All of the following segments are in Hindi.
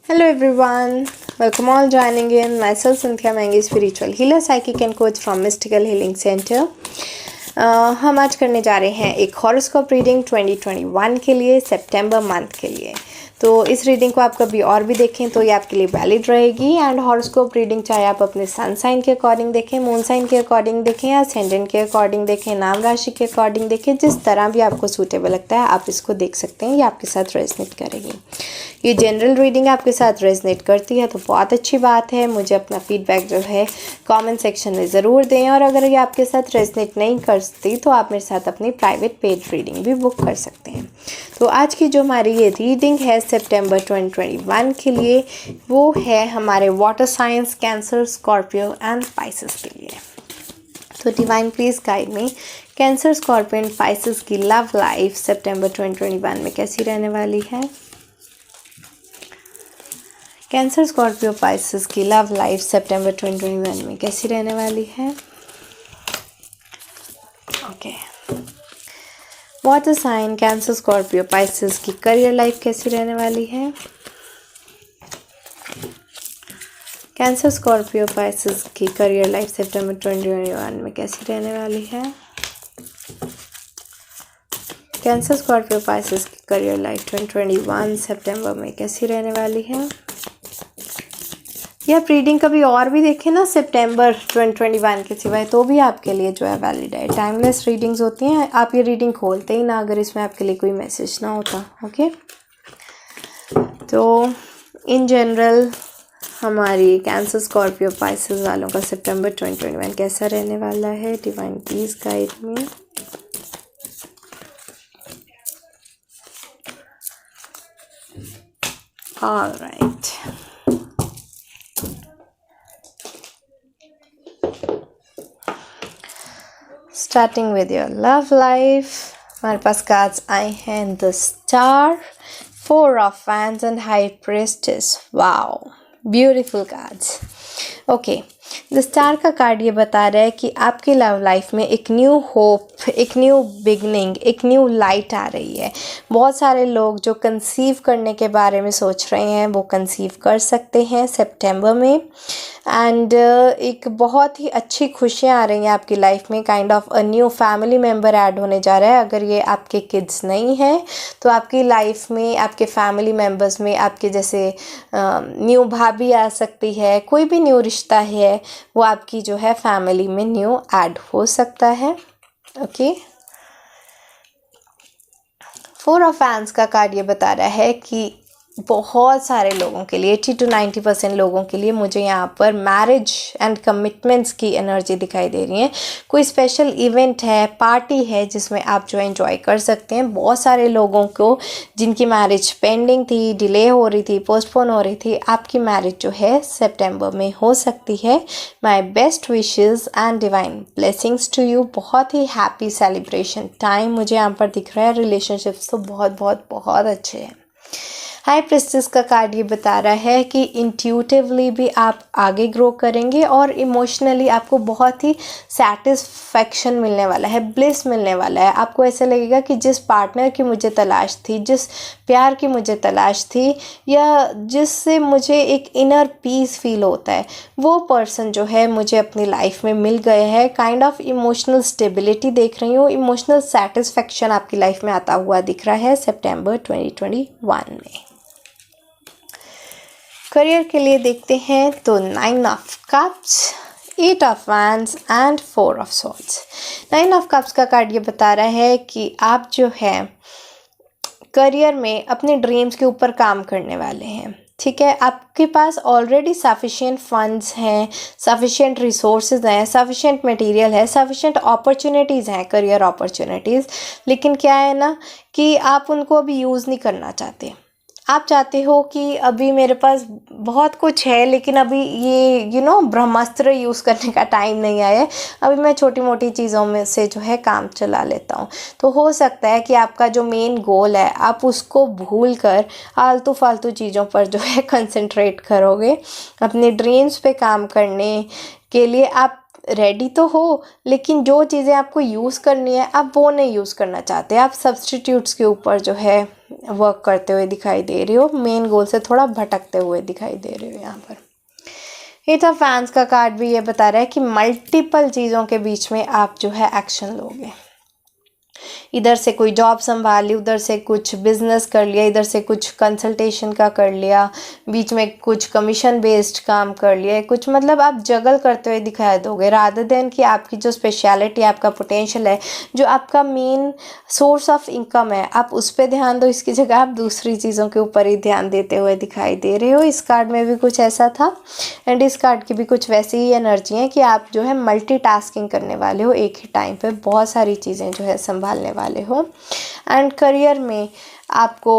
Hello everyone, welcome all joining in. Myself Cynthia Mengi, spiritual healer, psychic and coach from Mystical Healing Center. हम आज करने जा रहे हैं एक हॉरोस्कोप रीडिंग 2021 के लिए, सितंबर मंथ के लिए। तो इस रीडिंग को आप कभी और भी देखें तो ये आपके लिए वैलिड रहेगी। एंड हॉरोस्कोप रीडिंग चाहे आप अपने सन साइन के अकॉर्डिंग देखें, मून साइन के अकॉर्डिंग देखें या असेंडेंट के अकॉर्डिंग देखें, नाम राशि के अकॉर्डिंग देखें, जिस तरह भी आपको सूटेबल लगता है आप इसको देख सकते हैं। ये आपके साथ रेजनेट करेगी। ये जनरल रीडिंग आपके साथ रेजनेट करती है तो बहुत अच्छी बात है। मुझे अपना फीडबैक जो है कमेंट सेक्शन में ज़रूर दें, और अगर ये आपके साथ रेजनेट नहीं करती तो आप मेरे साथ अपनी प्राइवेट पेड रीडिंग भी बुक कर सकते हैं। तो आज की जो हमारी ये रीडिंग है सितंबर 2021 के लिए, वो है हमारे water signs, Cancer, Scorpio and Pisces के लिए। तो divine please guide me, Cancer, Scorpio and Pisces की लव लाइफ सितंबर 2021 में कैसी रहने वाली है। कैंसर, स्कॉर्पियो, पाइसेस की लव लाइफ सितंबर 2021 में कैसी रहने वाली है। Okay, water sign, Cancer, Scorpio, Pisces की करियर लाइफ कैसी रहने वाली है। कैंसर, स्कॉर्पियो, पाइसेस की करियर लाइफ सितंबर 2021 में कैसी रहने वाली है। कैंसर, स्कॉर्पियो, पाइसेस की करियर लाइफ 2021 सितंबर में कैसी रहने वाली है। या रीडिंग कभी और भी देखें ना सितंबर 2021 के सिवाय, तो भी आपके लिए जो है वैलिड है। टाइमलेस रीडिंग्स होती हैं, आप ये रीडिंग खोलते ही ना अगर इसमें आपके लिए कोई मैसेज ना होता। ओके, तो इन जनरल हमारी कैंसर, स्कॉर्पियो, पाइसेस वालों का सितंबर 2021 कैसा रहने वाला है। Divine please guide me. Alright, starting with your love life, हमारे पास कार्ड्स आए हैं the star, 4 of wands and high priestess. Wow, beautiful cards. Okay, the star का कार्ड ये बता रहा है कि आपकी लव लाइफ में एक न्यू होप, एक न्यू बिगनिंग, एक न्यू लाइट आ रही है। बहुत सारे लोग जो कंसीव करने के बारे में सोच रहे हैं वो कंसीव कर सकते हैं सितंबर में। एंड एक बहुत ही अच्छी खुशियाँ आ रही हैं आपकी लाइफ में। Kind of a new family member add होने जा रहा है। अगर ये आपके किड्स नहीं हैं तो आपकी लाइफ में, आपके फैमिली मेम्बर्स में आपके जैसे न्यू भाभी आ सकती है। कोई भी न्यू रिश्ता है वो आपकी जो है फैमिली में न्यू ऐड हो सकता है। ओके, 4 ऑफ वैंड्स का कार्ड ये बता रहा है कि बहुत सारे लोगों के लिए, 80 to 90% लोगों के लिए मुझे यहाँ पर मैरिज एंड कमिटमेंट्स की एनर्जी दिखाई दे रही है। कोई स्पेशल इवेंट है, पार्टी है जिसमें आप जो एंजॉय कर सकते हैं। बहुत सारे लोगों को जिनकी मैरिज पेंडिंग थी, डिले हो रही थी, पोस्टपोन हो रही थी, आपकी मैरिज जो है सितंबर में हो सकती है। My best wishes and divine blessings to you. बहुत ही हैप्पी सेलिब्रेशन टाइम मुझे यहाँ पर दिख रहा है। रिलेशनशिप्स तो बहुत बहुत बहुत अच्छे हैं। हाई प्रीस्टेस का कार्ड ये बता रहा है कि इंट्यूटिवली भी आप आगे ग्रो करेंगे और इमोशनली आपको बहुत ही सेटिस्फैक्शन मिलने वाला है, ब्लिस मिलने वाला है। आपको ऐसा लगेगा कि जिस पार्टनर की मुझे तलाश थी, जिस प्यार की मुझे तलाश थी, या जिससे मुझे एक इनर पीस फील होता है, वो पर्सन जो है मुझे अपनी लाइफ में मिल गए हैं। काइंड ऑफ इमोशनल स्टेबिलिटी देख रही हूँ, इमोशनल सेटिस्फैक्शन आपकी लाइफ में आता हुआ दिख रहा है सितंबर 2021 में। करियर के लिए देखते हैं तो 9 of cups, 8 of wands and 4 of swords. 9 of cups का कार्ड ये बता रहा है कि आप जो है करियर में अपने ड्रीम्स के ऊपर काम करने वाले हैं। ठीक है, आपके पास ऑलरेडी सफिशिएंट फंड्स हैं, सफिशिएंट रिसोर्सेज हैं, सफिशिएंट मटेरियल है, सफिशिएंट अपॉर्चुनिटीज़ हैं, करियर अपॉर्चुनिटीज़। लेकिन क्या है ना कि आप उनको अभी यूज़ नहीं करना चाहते। आप चाहते हो कि अभी मेरे पास बहुत कुछ है लेकिन अभी ये ब्रह्मास्त्र यूज़ करने का टाइम नहीं आया है। अभी मैं छोटी मोटी चीज़ों में से जो है काम चला लेता हूँ। तो हो सकता है कि आपका जो मेन गोल है आप उसको भूल कर आलतू फालतू चीज़ों पर जो है कंसंट्रेट करोगे। अपने ड्रीम्स पे काम करने के लिए आप रेडी तो हो, लेकिन जो चीज़ें आपको यूज़ करनी है आप वो नहीं यूज़ करना चाहते, आप सब्सटीट्यूट्स के ऊपर जो है वर्क करते हुए दिखाई दे रहे हो, मेन गोल से थोड़ा भटकते हुए दिखाई दे रहे हो। यहाँ पर एट ऑफ फैंस का कार्ड भी ये बता रहा है कि मल्टीपल चीज़ों के बीच में आप जो है एक्शन लोगे। इधर से कोई जॉब संभाल ली, उधर से कुछ बिजनेस कर लिया, इधर से कुछ कंसल्टेशन का कर लिया, बीच में कुछ कमीशन बेस्ड काम कर लिया, कुछ मतलब आप जगल करते हुए दिखाई दोगे, रादर देन कि आपकी जो स्पेशलिटी, आपका पोटेंशियल है, जो आपका मेन सोर्स ऑफ इनकम है, आप उस पर ध्यान दो। इसकी जगह आप दूसरी चीज़ों के ऊपर ही ध्यान देते हुए दिखाई दे रहे हो। इस कार्ड में भी कुछ ऐसा था एंड इस कार्ड की भी कुछ वैसी ही एनर्जी है कि आप जो है मल्टीटास्किंग करने वाले हो, एक ही टाइम पे बहुत सारी चीज़ें जो है संभालने वाले हो। एंड करियर में आपको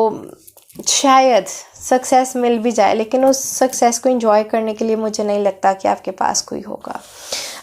शायद सक्सेस मिल भी जाए, लेकिन उस सक्सेस को एंजॉय करने के लिए मुझे नहीं लगता कि आपके पास कोई होगा।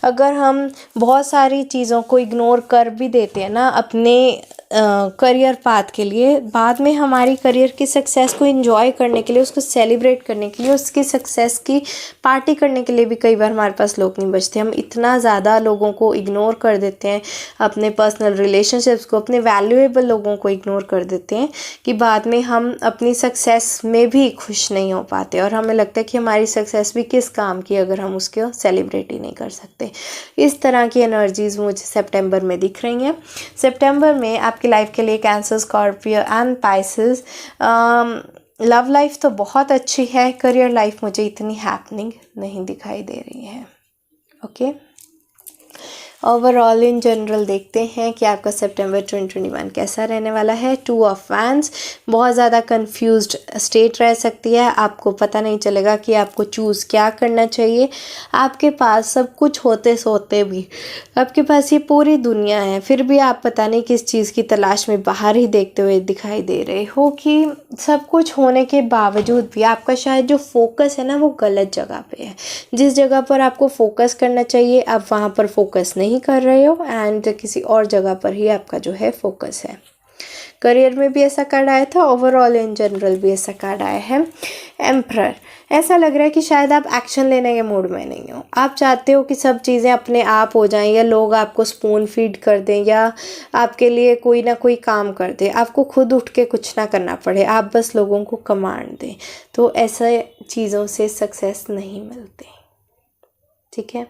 अगर हम बहुत सारी चीज़ों को इग्नोर कर भी देते हैं ना अपने करियर पाथ के लिए, बाद में हमारी करियर की सक्सेस को एंजॉय करने के लिए, उसको सेलिब्रेट करने के लिए, उसकी सक्सेस की पार्टी करने के लिए भी कई बार हमारे पास लोग नहीं बचते। हम इतना ज़्यादा लोगों को इग्नोर कर देते हैं, अपने पर्सनल रिलेशनशिप्स को, अपने वैल्यूएबल लोगों को इग्नोर कर देते हैं कि बाद में हम अपनी सक्सेस में भी खुश नहीं हो पाते और हमें लगता है कि हमारी सक्सेस भी किस काम की अगर हम उसको सेलिब्रेट ही नहीं कर सकते। इस तरह की एनर्जीज़ मुझे सितंबर में दिख रही हैं। सितंबर में आपकी लाइफ के लिए cancer, Scorpio and Pisces, love life तो बहुत अच्छी है, करियर लाइफ मुझे इतनी हैपनिंग नहीं दिखाई दे रही है। ओके, ओवरऑल इन जनरल देखते हैं कि आपका सितंबर 2021 कैसा रहने वाला है। 2 ऑफ वैंड्स, बहुत ज़्यादा कंफ्यूज्ड स्टेट रह सकती है, आपको पता नहीं चलेगा कि आपको चूज़ क्या करना चाहिए। आपके पास सब कुछ होते सोते भी आपके पास ये पूरी दुनिया है, फिर भी आप पता नहीं किस चीज़ की तलाश में बाहर ही देखते हुए दिखाई दे रहे हो कि सब कुछ होने के बावजूद भी आपका शायद जो फोकस है ना वो गलत जगह पे है। जिस जगह पर आपको फोकस करना चाहिए आप वहाँ पर फोकस नहीं कर रहे हो एंड किसी और जगह पर ही आपका जो है फोकस है। करियर में भी ऐसा कार्ड आया था, ओवरऑल इन जनरल भी ऐसा कार्ड आया है। एम्परर, ऐसा लग रहा है कि शायद आप एक्शन लेने के मूड में नहीं हो। आप चाहते हो कि सब चीज़ें अपने आप हो जाएं या लोग आपको स्पून फीड कर दें या आपके लिए कोई ना कोई काम कर दे, आपको खुद उठ के कुछ ना करना पड़े, आप बस लोगों को कमांड दें। तो ऐसे चीज़ों से सक्सेस नहीं मिलते। ठीक है,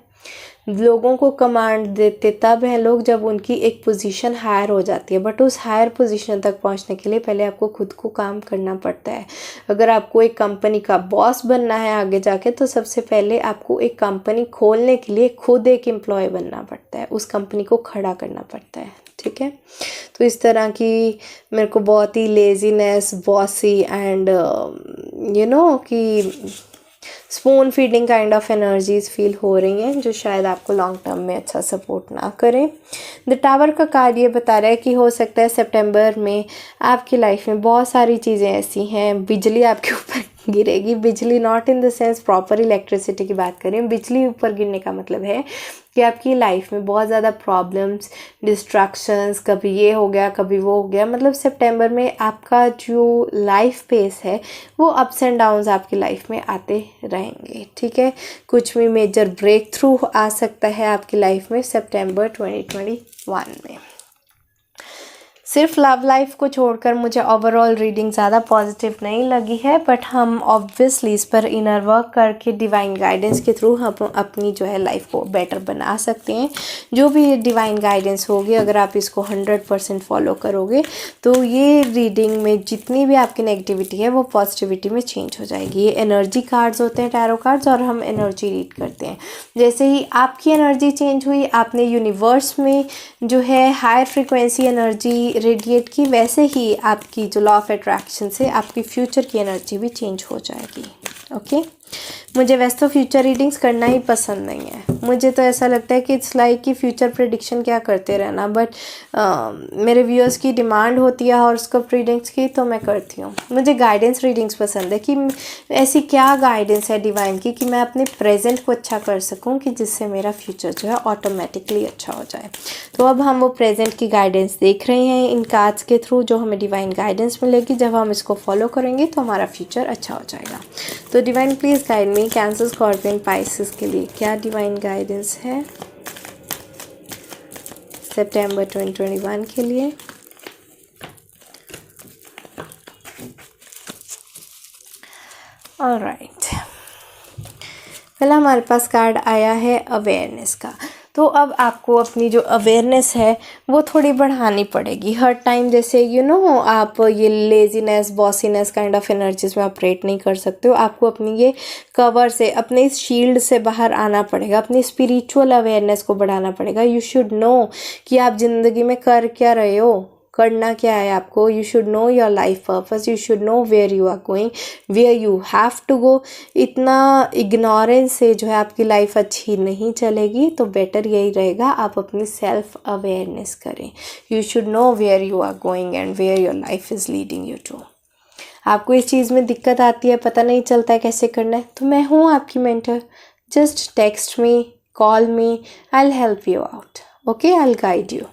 लोगों को कमांड देते तब हैं लोग जब उनकी एक पोजीशन हायर हो जाती है, बट उस हायर पोजीशन तक पहुंचने के लिए पहले आपको खुद को काम करना पड़ता है। अगर आपको एक कंपनी का बॉस बनना है आगे जाके, तो सबसे पहले आपको एक कंपनी खोलने के लिए खुद एक एम्प्लॉय बनना पड़ता है, उस कंपनी को खड़ा करना पड़ता है। ठीक है, तो इस तरह की मेरे को बहुत ही लेजीनेस, बॉसी एंड कि spoon feeding kind of energies feel हो रही हैं जो शायद आपको लॉन्ग टर्म में अच्छा सपोर्ट ना करें। द टावर का कार्ड ये बता रहा है कि हो सकता है सितंबर में आपकी लाइफ में बहुत सारी चीज़ें ऐसी हैं, बिजली आपके ऊपर गिरेगी। बिजली not in the sense proper electricity की बात करें, बिजली ऊपर गिरने का मतलब है कि आपकी लाइफ में बहुत ज़्यादा प्रॉब्लम्स, डिस्ट्रैक्शंस, कभी ये हो गया कभी वो हो गया। मतलब सितंबर में आपका जो लाइफ पेस है वो अप्स एंड डाउन्स आपकी लाइफ में आते रहेंगे। ठीक है, कुछ भी मेजर ब्रेक थ्रू आ सकता है आपकी लाइफ में सितंबर 2021 में। सिर्फ लव लाइफ को छोड़कर मुझे ओवरऑल रीडिंग ज़्यादा पॉजिटिव नहीं लगी है, बट हम ऑब्वियसली इस पर इनर वर्क करके डिवाइन गाइडेंस के थ्रू हम अपनी जो है लाइफ को बेटर बना सकते हैं। जो भी डिवाइन गाइडेंस होगी, अगर आप इसको 100% फॉलो करोगे तो ये रीडिंग में जितनी भी आपकी नेगेटिविटी है वो पॉजिटिविटी में चेंज हो जाएगी। ये एनर्जी कार्ड्स होते हैं, टैरो कार्ड्स, और हम एनर्जी रीड करते हैं। जैसे ही आपकी एनर्जी चेंज हुई, आपने यूनिवर्स में जो है हायर फ्रिक्वेंसी एनर्जी रेडिएट की, वैसे ही आपकी जो लॉ ऑफ अट्रैक्शन से आपकी फ्यूचर की एनर्जी भी चेंज हो जाएगी। ओके, मुझे वैसे तो फ्यूचर रीडिंग्स करना ही पसंद नहीं है। मुझे तो ऐसा लगता है कि इट्स लाइक कि फ्यूचर प्रेडिक्शन क्या करते रहना, बट मेरे व्यूअर्स की डिमांड होती है हॉरोस्कोप रीडिंग्स की, तो मैं करती हूँ। मुझे गाइडेंस रीडिंग्स पसंद है कि ऐसी क्या गाइडेंस है डिवाइन की कि मैं अपने प्रेजेंट को अच्छा कर सकूँ, कि जिससे मेरा फ्यूचर जो है ऑटोमेटिकली अच्छा हो जाए। तो अब हम वो प्रेजेंट की गाइडेंस देख रहे हैं इन कार्ड्स के थ्रू, जो हमें डिवाइन गाइडेंस मिलेगी। जब हम इसको फॉलो करेंगे तो हमारा फ्यूचर अच्छा हो जाएगा। तो divine please guide me, cancer, scorpion, Pisces के लिए क्या डिवाइन गाइडेंस है। सितंबर 2021 के लिए। ऑलराइट, पहला हमारे पास कार्ड आया है अवेयरनेस का। तो अब आपको अपनी जो अवेयरनेस है वो थोड़ी बढ़ानी पड़ेगी हर टाइम। जैसे आप ये लेजीनेस, बॉसीनेस काइंड ऑफ एनर्जीज में ऑपरेट नहीं कर सकते हो। आपको अपनी ये कवर से, अपने इस शील्ड से बाहर आना पड़ेगा, अपनी स्पिरिचुअल अवेयरनेस को बढ़ाना पड़ेगा। यू शुड नो कि आप ज़िंदगी में कर क्या रहे हो, करना क्या है आपको। You should know your life purpose, you should know where you are going, where you have to go. इतना इग्नोरेंस से जो है आपकी लाइफ अच्छी नहीं चलेगी। तो बेटर यही रहेगा आप अपनी सेल्फ अवेयरनेस करें। You should know where you are going and where your life is leading you to. आपको इस चीज़ में दिक्कत आती है, पता नहीं चलता है कैसे करना है, तो मैं हूँ आपकी mentor. Just text me, call me, I will help you out. Okay, I will guide you.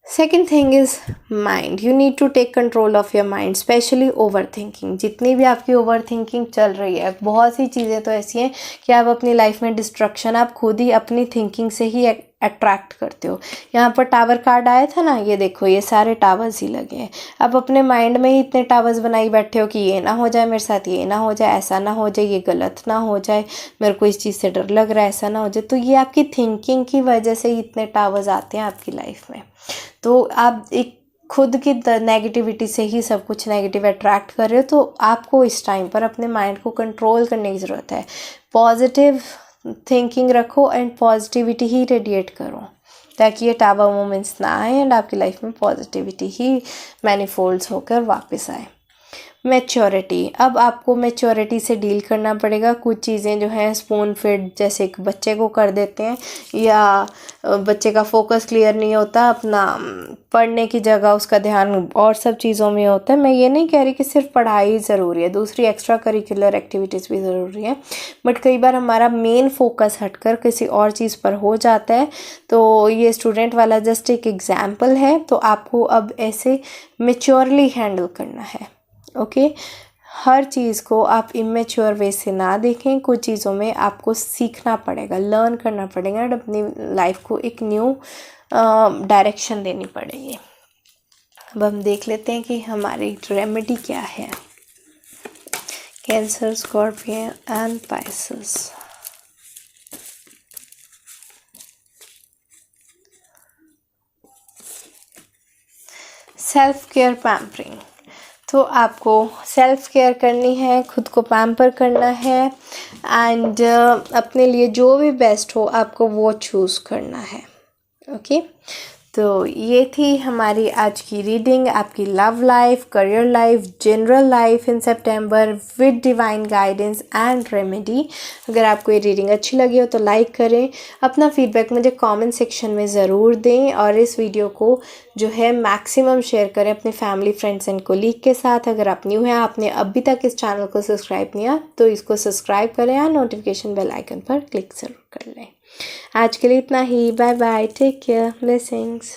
Second thing is mind. You need to take control of your mind, specially overthinking. जितनी भी आपकी ओवर थिंकिंग चल रही है, बहुत सी चीज़ें तो ऐसी हैं कि आप अपनी लाइफ में डिस्ट्रक्शन आप खुद ही अपनी थिंकिंग से ही अट्रैक्ट करते हो। यहाँ पर टावर कार्ड आया था ना, ये देखो, ये सारे टावर्स ही लगे हैं। आप अपने माइंड में ही इतने टावर्स बनाई बैठे हो कि ये ना हो जाए मेरे साथ, ये ना हो जाए, ऐसा ना हो जाए, ये गलत ना हो जाए, मेरे को इस चीज़ से डर लग रहा है, ऐसा ना हो जाए। तो ये आपकी थिंकिंग की वजह से ही इतने टावर्स आते हैं आपकी लाइफ में। तो आप एक खुद की नेगेटिविटी से ही सब कुछ नेगेटिव अट्रैक्ट कर रहे हो। तो आपको इस टाइम पर अपने माइंड को कंट्रोल करने की ज़रूरत है। पॉजिटिव थिंकिंग रखो एंड पॉजिटिविटी ही रेडिएट करो, ताकि ये टावर मोमेंट्स ना आए एंड आपकी लाइफ में पॉजिटिविटी ही मैनीफोल्ड्स होकर वापस आए। मैच्योरिटी। अब आपको मैच्योरिटी से डील करना पड़ेगा। कुछ चीज़ें जो हैं स्पून फीड जैसे एक बच्चे को कर देते हैं, या बच्चे का फोकस क्लियर नहीं होता, अपना पढ़ने की जगह उसका ध्यान और सब चीज़ों में होता है। मैं ये नहीं कह रही कि सिर्फ पढ़ाई ज़रूरी है, दूसरी एक्स्ट्रा करिकुलर एक्टिविटीज़ भी ज़रूरी है, बट कई बार हमारा मेन फोकस हटकर किसी और चीज़ पर हो जाता है। तो ये स्टूडेंट वाला जस्ट एक एग्जाम्पल है। तो आपको अब ऐसे मेच्योरली हैंडल करना है। ओके, हर चीज़ को आप इमेच्योर वे से ना देखें। कुछ चीज़ों में आपको सीखना पड़ेगा, लर्न करना पड़ेगा और अपनी लाइफ को एक न्यू डायरेक्शन देनी पड़ेगी। अब हम देख लेते हैं कि हमारी रेमेडी क्या है। Cancer, Scorpio and Pisces. Self care, pampering. तो आपको सेल्फ केयर करनी है, खुद को पैम्पर करना है एंड अपने लिए जो भी बेस्ट हो आपको वो चूज़ करना है। ओके, तो ये थी हमारी आज की रीडिंग। आपकी love life, career life, general life in September with divine guidance and remedy. अगर आपको ये रीडिंग अच्छी लगी हो तो लाइक करें, अपना फीडबैक मुझे कमेंट सेक्शन में ज़रूर दें और इस वीडियो को जो है मैक्सिमम शेयर करें अपने फैमिली, फ्रेंड्स एंड कोलीग के साथ। अगर आप न्यू हैं, आपने अभी तक इस चैनल को सब्सक्राइब नहीं किया तो इसको सब्सक्राइब करें और नोटिफिकेशन बेल आइकन पर क्लिक ज़रूर कर लें। आज के लिए इतना ही। Bye bye, take care, blessings.